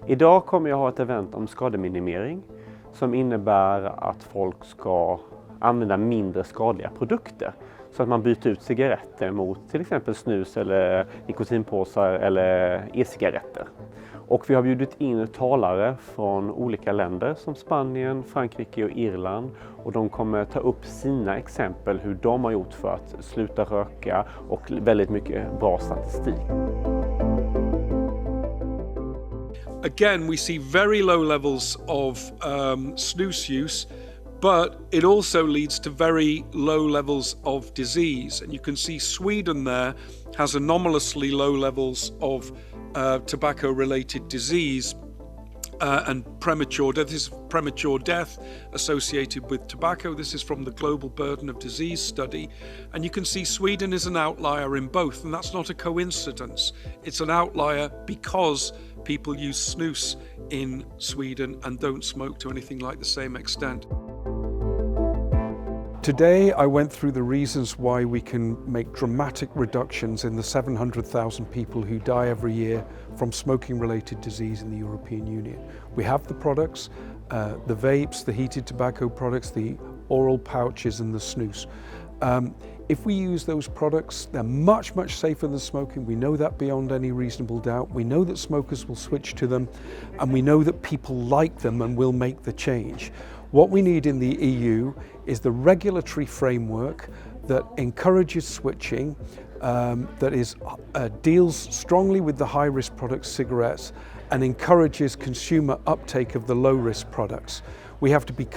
Idag kommer jag ha ett event om skademinimering som innebär att folk ska använda mindre skadliga produkter. Så att man byter ut cigaretter mot till exempel snus eller nikotinpåsar eller e-cigaretter. Och vi har bjudit in talare från olika länder som Spanien, Frankrike och Irland. Och de kommer ta upp sina exempel hur de har gjort för att sluta röka och väldigt mycket bra statistik. Again, we see very low levels of snus use, but it also leads to very low levels of disease. And you can see Sweden there has anomalously low levels of tobacco-related disease and premature death. This is premature death associated with tobacco. This is from the Global Burden of Disease study. And you can see Sweden is an outlier in both, and that's not a coincidence. It's an outlier because people use snus in Sweden and don't smoke to anything like the same extent. Today I went through the reasons why we can make dramatic reductions in the 700,000 people who die every year from smoking-related disease in the European Union. We have the products, the vapes, the heated tobacco products, the oral pouches and the snus. If we use those products, they're much, much safer than smoking. We know that beyond any reasonable doubt. We know that smokers will switch to them, and we know that people like them and will make the change. What we need in the EU is the regulatory framework that encourages switching, that deals strongly with the high-risk products, cigarettes, and encourages consumer uptake of the low-risk products. We have to be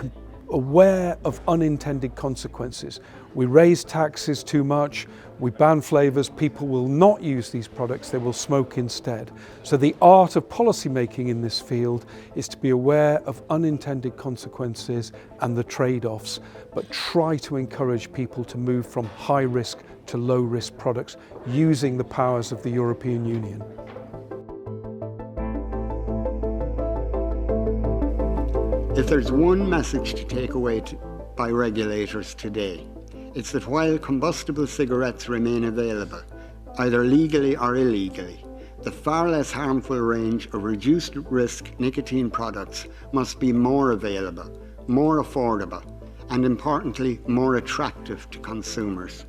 aware of unintended consequences. We raise taxes too much, we ban flavours, people will not use these products, they will smoke instead. So the art of policy making in this field is to be aware of unintended consequences and the trade-offs, but try to encourage people to move from high risk to low risk products using the powers of the European Union. If there's one message to take away by regulators today, it's that while combustible cigarettes remain available, either legally or illegally, the far less harmful range of reduced risk nicotine products must be more available, more affordable, and importantly, more attractive to consumers.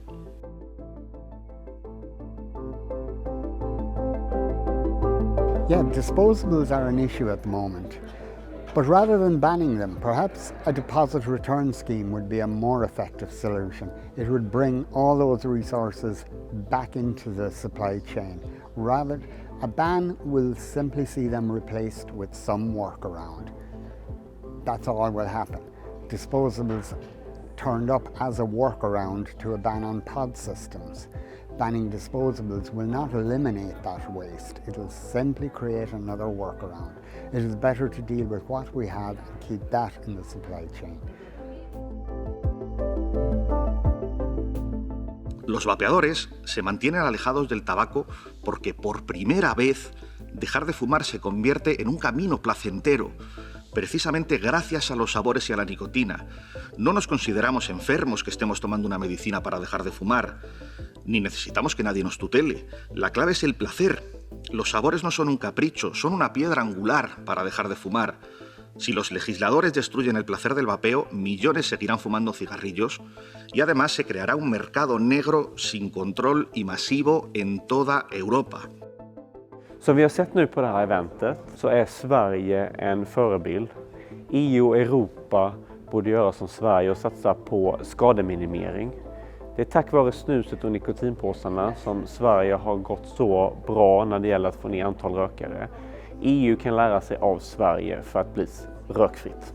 Yeah, disposables are an issue at the moment. But rather than banning them, perhaps a deposit return scheme would be a more effective solution. It would bring all those resources back into the supply chain. Rather, a ban will simply see them replaced with some workaround. That's all will happen. Disposables turned up as a workaround to a ban on pod systems. Banning disposables will not eliminate that waste, it will simply create another workaround. It is better to deal with what we have and keep that in the supply chain. Los vapeadores se mantienen alejados del tabaco porque por primera vez dejar de fumar se convierte en un camino placentero, precisamente gracias a los sabores y a la nicotina. No nos consideramos enfermos que estemos tomando una medicina para dejar de fumar, ni necesitamos que nadie nos tutele. La clave es el placer. Los sabores no son un capricho, son una piedra angular para dejar de fumar. Si los legisladores destruyen el placer del vapeo, millones seguirán fumando cigarrillos y además se creará un mercado negro sin control y masivo en toda Europa. Som vi har sett nu på det här eventet så är Sverige en förebild. EU och Europa borde göra som Sverige och satsa på skademinimering. Det är tack vare snuset och nikotinpåsarna som Sverige har gått så bra när det gäller att få ner antal rökare. EU kan lära sig av Sverige för att bli rökfritt.